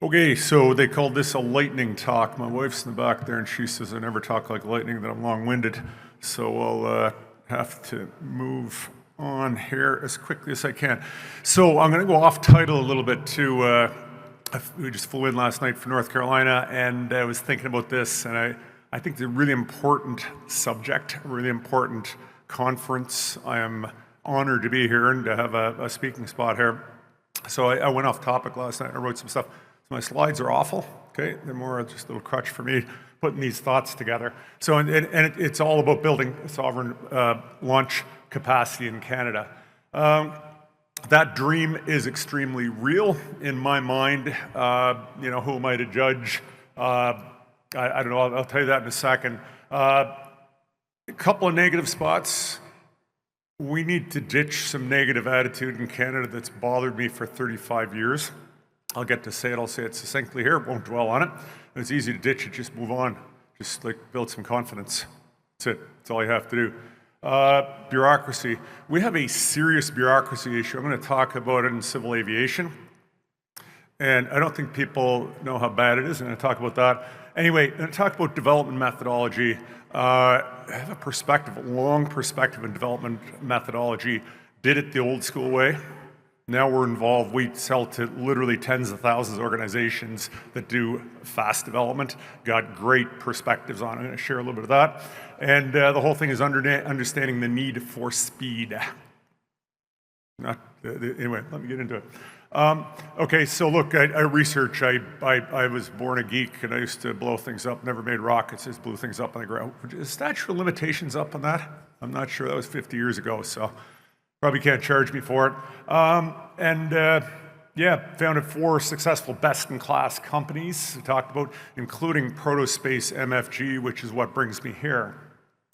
Okay, so they called this a lightning talk. My wife's in the back there and she says I never talk like lightning, that I'm long-winded. So I'll have to move on here as quickly as I can. So I'm gonna go off title a little bit too. We just flew in last night from North Carolina and I was thinking about this, and I think it's a really important subject, a really important conference. I am honored to be here and to have a speaking spot here. So I went off topic last night and I wrote some stuff. So my slides are awful, okay? They're more just a little crutch for me putting these thoughts together. So, it's all about building sovereign launch capacity in Canada. That dream is extremely real in my mind. You know, who am I to judge? I don't know, I'll tell you that in a second. A couple of negative spots. We need to ditch some negative attitude in Canada that's bothered me for 35 years. I'll get to say it, I'll say it succinctly here, won't dwell on it. It's easy to ditch it, just move on. Just like build some confidence. That's it, that's all you have to do. Bureaucracy. We have a serious bureaucracy issue. I'm going to talk about it in civil aviation. And I don't think people know how bad it is. I'm going to talk about that. Anyway, I'm going to talk about development methodology. I have a perspective, a long perspective in development methodology. Did it the old school way. Now we're involved, we sell to literally tens of thousands of organizations that do fast development. Got great perspectives on it. I'm going to share a little bit of that. And the whole thing is understanding the need for speed. Anyway, let me get into it. Okay, so look, I research. I was born a geek and I used to blow things up, never made rockets, just blew things up on the ground. Is statute of limitations up on that? I'm not sure, that was 50 years ago, so probably can't charge me for it. Yeah, founded 4 successful best-in-class companies we talked about, including Protospace Mfg, which is what brings me here.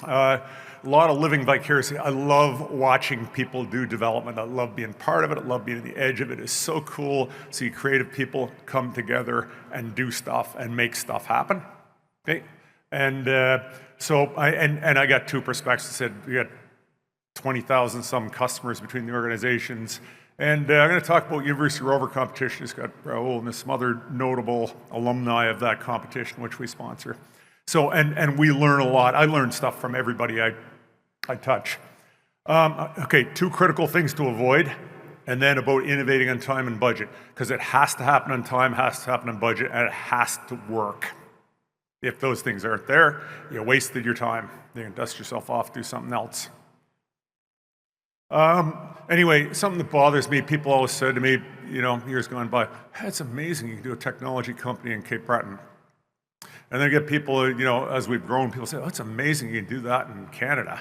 A lot of living vicariously. I love watching people do development. I love being part of it. I love being at the edge of it. It's so cool to see creative people come together and do stuff and make stuff happen. Okay, and so I got 2 perspectives. I said we got 20,000 some customers between the organizations. And I'm going to talk about University Rover competition. It's got Raul and some other notable alumni of that competition, which we sponsor. So, and we learn a lot. I learn stuff from everybody I touch. Okay, 2 critical things to avoid, and then about innovating on time and budget, because it has to happen on time, has to happen on budget, and it has to work. If those things aren't there, you wasted your time. You can dust yourself off, do something else. Anyway, something that bothers me, people always said to me, you know, years gone by, hey, it's amazing you can do a technology company in Cape Breton. And then I get people, you know, as we've grown, people say, oh, it's amazing you can do that in Canada.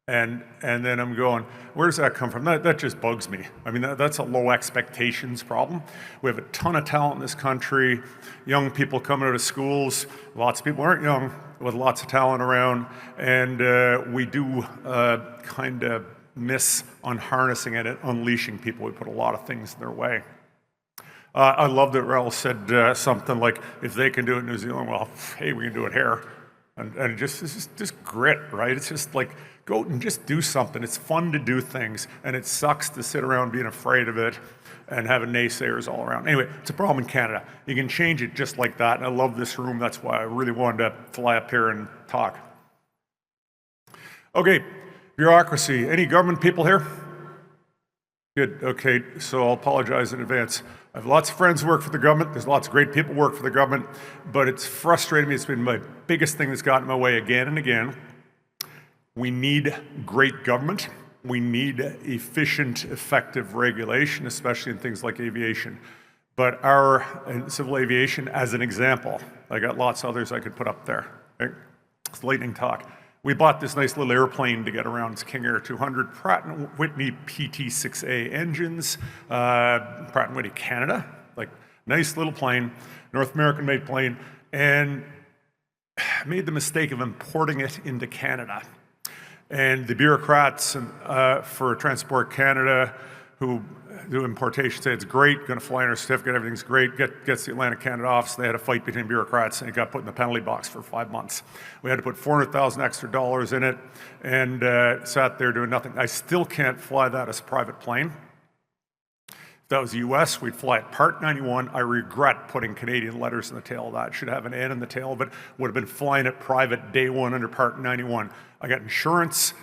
And then I'm going, where does that come from? That just bugs me. I mean, that's a low expectations problem. We have a ton of talent in this country, young people coming out of schools, lots of people aren't young, with lots of talent around, and we do kind of miss on harnessing it and unleashing people. We put a lot of things in their way. I love that Raul said something like, if they can do it in New Zealand, well, hey, we can do it here. And it's just grit, right? It's just like, go out and just do something. It's fun to do things, and it sucks to sit around being afraid of it and having naysayers all around. Anyway, it's a problem in Canada. You can change it just like that, and I love this room. That's why I really wanted to fly up here and talk. Okay. Bureaucracy. Any government people here? Good, okay, so I'll apologize in advance. I have lots of friends who work for the government. There's lots of great people who work for the government, but it's frustrated me. It's been my biggest thing that's gotten in my way again and again. We need great government. We need efficient, effective regulation, especially in things like aviation. But in civil aviation, as an example, I got lots of others I could put up there. Okay? It's lightning talk. We bought this nice little airplane to get around. It's King Air 200, Pratt & Whitney PT6A engines, Pratt & Whitney Canada, like nice little plane, North American made plane, and made the mistake of importing it into Canada. And the bureaucrats for Transport Canada who do importation say it's great, going to fly in our certificate, everything's great, gets the Atlantic Canada office. They had a fight between bureaucrats and it got put in the penalty box for 5 months. We had to put $400,000 extra in it and sat there doing nothing. I still can't fly that as a private plane. If that was the US, we'd fly at Part 91. I regret putting Canadian letters in the tail of that. It should have an N in the tail of it. Would have been flying it private day one under Part 91. I got insurance.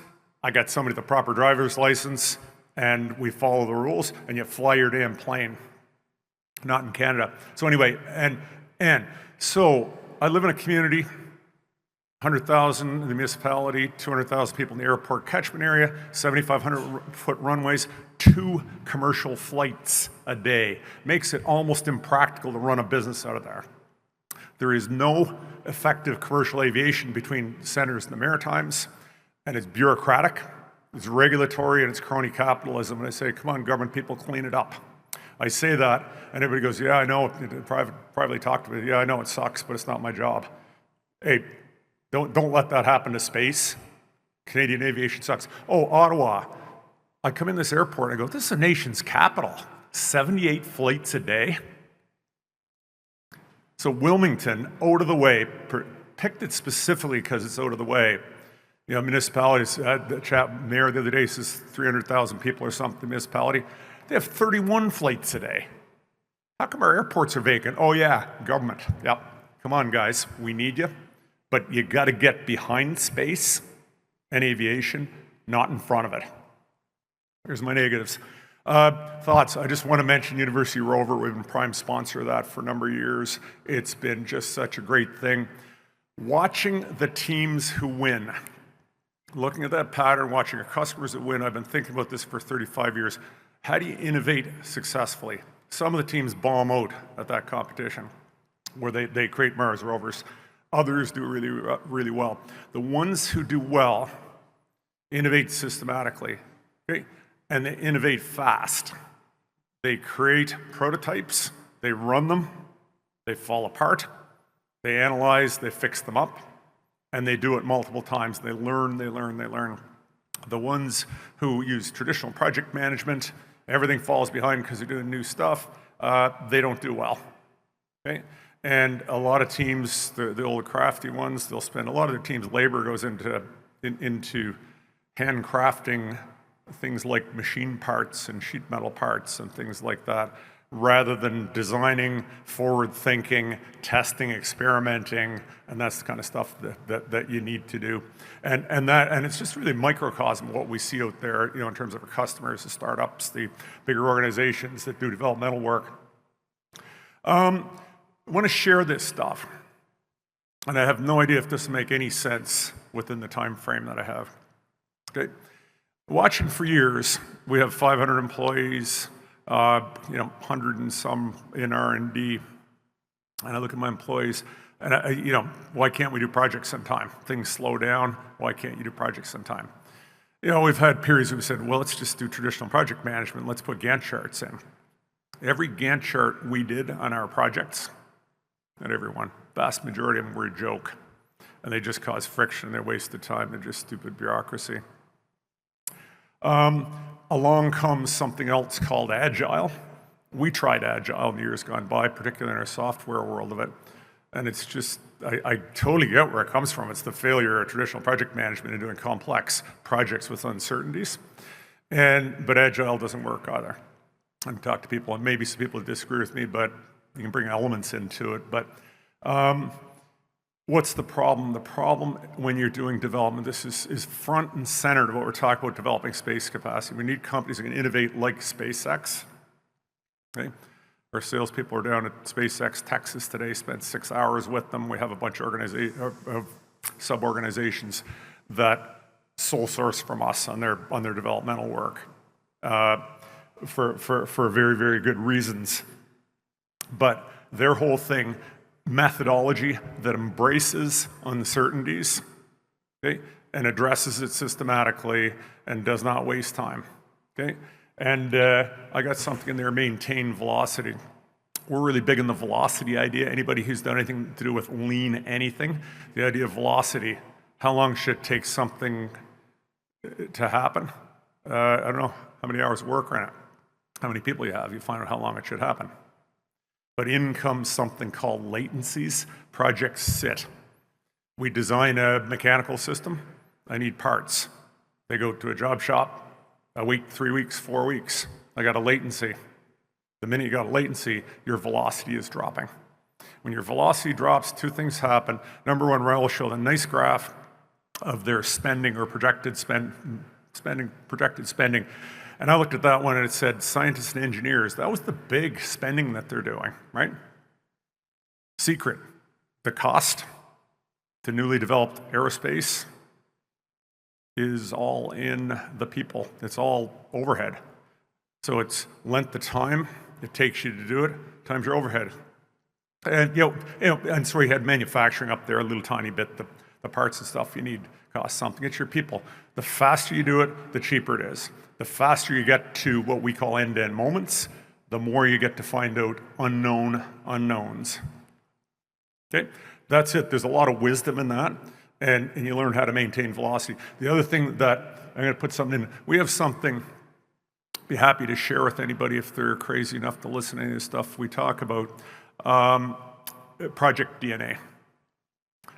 I got somebody with a proper driver's license, and we follow the rules, and you fly your damn plane. Not in Canada. So anyway, so I live in a community, 100,000 in the municipality, 200,000 people in the airport catchment area, 7,500-foot runways, 2 commercial flights a day. Makes it almost impractical to run a business out of there. There is no effective commercial aviation between centers in the Maritimes, and it's bureaucratic, it's regulatory, and it's crony capitalism. And I say, come on, government people, clean it up. I say that, and everybody goes, yeah, I know, privately talk to me, yeah, I know it sucks, but it's not my job. Hey, don't let that happen to space. Canadian aviation sucks. Oh, Ottawa. I come in this airport and I go, this is the nation's capital. 78 flights a day. So Wilmington, out of the way, picked it specifically because it's out of the way. You know, municipalities, the mayor the other day says 300,000 people or something, municipality. They have 31 flights a day. How come our airports are vacant? Oh yeah, government. Yep. Come on, guys, we need you. But you got to get behind space and aviation, not in front of it. Here's my negatives. Thoughts. I just want to mention University Rover. We've been prime sponsor of that for a number of years. It's been just such a great thing. Watching the teams who win, looking at that pattern, watching our customers that win, I've been thinking about this for 35 years. How do you innovate successfully? Some of the teams bomb out at that competition where they create Mars rovers. Others do really, really well. The ones who do well innovate systematically, okay? And they innovate fast. They create prototypes, they run them, they fall apart, they analyze, they fix them up, and they do it multiple times. They learn. The ones who use traditional project management, everything falls behind because they're doing new stuff, they don't do well, okay? And a lot of teams, the old crafty ones, they'll spend a lot of their team's labor goes into handcrafting things like machine parts and sheet metal parts and things like that, rather than designing, forward thinking, testing, experimenting, and that's the kind of stuff that you need to do. And it's just really microcosm of what we see out there, you know, in terms of our customers, the startups, the bigger organizations that do developmental work. I want to share this stuff, and I have no idea if this will make any sense within the time frame that I have. Okay, watching for years, we have 500 employees, 100 and some in R&D, and I look at my employees, and why can't we do projects on time? Things slow down. Why can't you do projects on time? You know, we've had periods where we said, well, let's just do traditional project management. Let's put Gantt charts in. Every Gantt chart we did on our projects, not everyone, vast majority of them were a joke. And they just cause friction, they're wasted time, they're just stupid bureaucracy. Along comes something else called Agile. We tried Agile in the years gone by, particularly in our software world of it. And it's just, I totally get where it comes from. It's the failure of traditional project management in doing complex projects with uncertainties. But Agile doesn't work either. I've talked to people, and maybe some people disagree with me, but you can bring elements into it. But what's the problem? The problem when you're doing development, this is front and center to what we're talking about, developing space capacity. We need companies that can innovate like SpaceX. Okay? Our salespeople are down at SpaceX Texas today, spent 6 hours with them. We have a bunch of sub-organizations that sole source from us on their developmental work for very, very good reasons. But their whole thing, methodology that embraces uncertainties, okay, and addresses it systematically and does not waste time, okay? And I got something in there, maintain velocity. We're really big in the velocity idea. Anybody who's done anything to do with lean anything, the idea of velocity, how long should it take something to happen? I don't know how many hours of work on it, how many people you have, you find out how long it should happen. But in comes something called latencies. Projects sit. We design a mechanical system. I need parts. They go to a job shop, a week, 3 weeks, 4 weeks. I got a latency. The minute you got latency, your velocity is dropping. When your velocity drops, two things happen. Number one, Raul showed a nice graph of their spending or projected spending. And I looked at that one and it said scientists and engineers. That was the big spending that they're doing, right? Secret, the cost to newly developed aerospace is all in the people. It's all overhead. So it's length of time it takes you to do it times your overhead. And and so you had manufacturing up there a little tiny bit. The parts and stuff you need cost something. It's your people. The faster you do it, the cheaper it is. The faster you get to what we call end-to-end moments, the more you get to find out unknown unknowns. Okay, that's it. There's a lot of wisdom in that, and you learn how to maintain velocity. The other thing that I'm going to put something in. We have something. Be happy to share with anybody if they're crazy enough to listen to any of the stuff we talk about. Project DNA.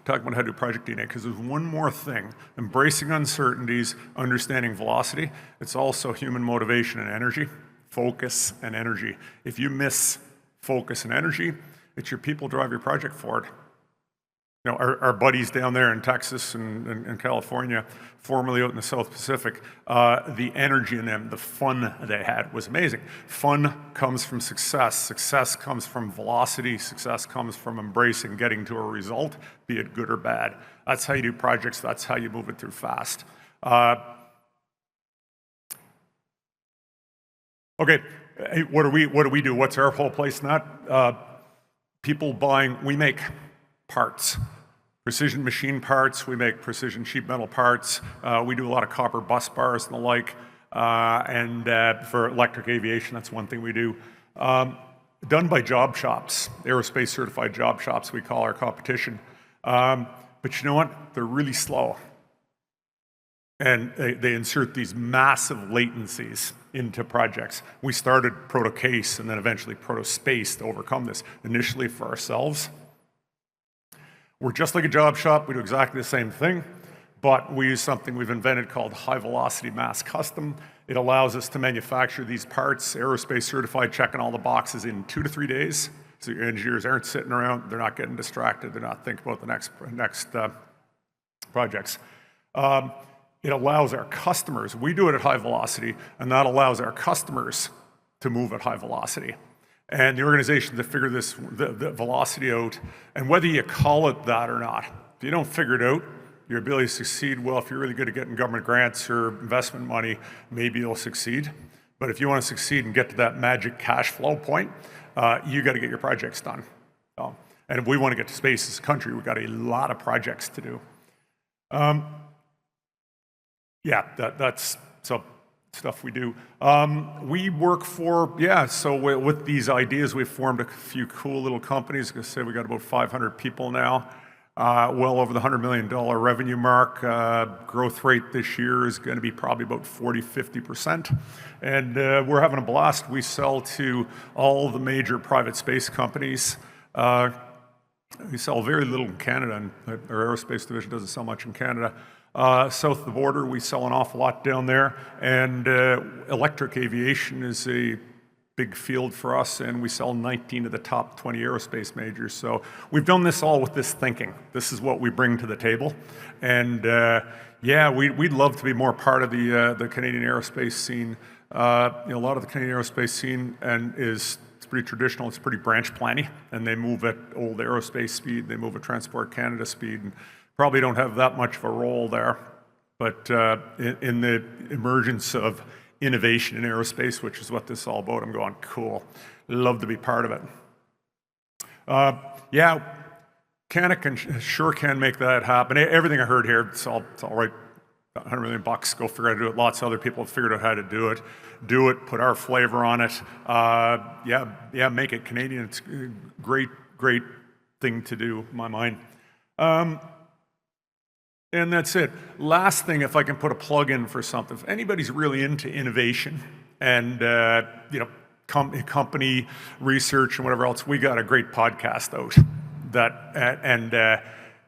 Talk about how to do Project DNA, because there's one more thing. Embracing uncertainties, understanding velocity. It's also human motivation and energy, focus and energy. If you miss focus and energy, it's your people drive your project forward. You know, our buddies down there in Texas and California, formerly out in the South Pacific, the energy in them, the fun they had was amazing. Fun comes from success. Success comes from velocity. Success comes from embracing getting to a result, be it good or bad. That's how you do projects. That's how you move it through fast. Okay, what do we do? What's our whole place in that? People buying, we make parts. Precision machine parts, we make precision sheet metal parts. We do a lot of copper bus bars and the like. And for electric aviation, that's one thing we do. Done by job shops, aerospace certified job shops, we call our competition. But you know what? They're really slow. And they insert these massive latencies into projects. We started Protocase and then eventually Protospace to overcome this, initially for ourselves. We're just like a job shop. We do exactly the same thing, but we use something we've invented called high velocity mass custom. It allows us to manufacture these parts, aerospace certified, checking all the boxes in 2 to 3 days. So your engineers aren't sitting around, they're not getting distracted, they're not thinking about the next projects. It allows our customers, we do it at high velocity, and that allows our customers to move at high velocity. And the organization to figure this, the velocity out, and whether you call it that or not, if you don't figure it out, your ability to succeed, well, if you're really good at getting government grants or investment money, maybe you'll succeed. But if you want to succeed and get to that magic cash flow point, you got to get your projects done. And if we want to get to space as a country, we've got a lot of projects to do. Yeah, that's so stuff we do. We work for, so with these ideas, we've formed a few cool little companies. I say we got about 500 people now, well over the $100 million revenue mark. Growth rate this year is going to be probably about 40–50%. And we're having a blast. We sell to all the major private space companies. We sell very little in Canada, and our aerospace division doesn't sell much in Canada. South of the border, we sell an awful lot down there, and electric aviation is a big field for us, and we sell 19 of the top 20 aerospace majors. So we've done this all with this thinking. This is what we bring to the table, and we'd love to be more part of the Canadian aerospace scene. A lot of the Canadian aerospace scene it's pretty traditional. It's pretty branch planny, and they move at old aerospace speed. They move at Transport Canada speed. And probably don't have that much of a role there, but in the emergence of innovation in aerospace, which is what this is all about, I'm going, cool, love to be part of it. Canada sure can make that happen. Everything I heard here, it's all right, $100 million, go figure out how to do it. Lots of other people have figured out how to do it, put our flavor on it. Make it Canadian. It's a great thing to do, in my mind. And that's it. Last thing, if I can put a plug in for something, if anybody's really into innovation and company research and whatever else, we got a great podcast out.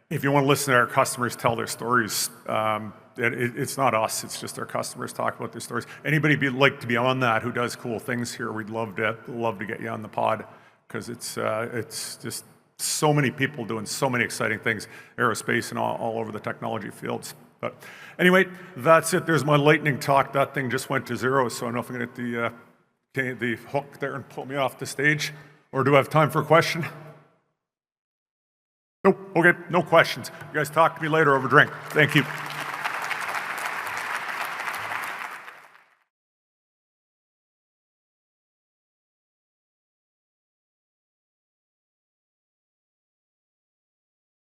If you want to listen to our customers tell their stories, it's not us, it's just our customers talk about their stories. Anybody like to be on that who does cool things here, we'd love to get you on the pod, because it's just so many people doing so many exciting things, aerospace and all over the technology fields. But anyway, that's it. There's my lightning talk. That thing just went to 0, so I don't know if I'm going to get the hook there and pull me off the stage. Or do I have time for a question? Nope. Okay, no questions. You guys talk to me later over drink. Thank you.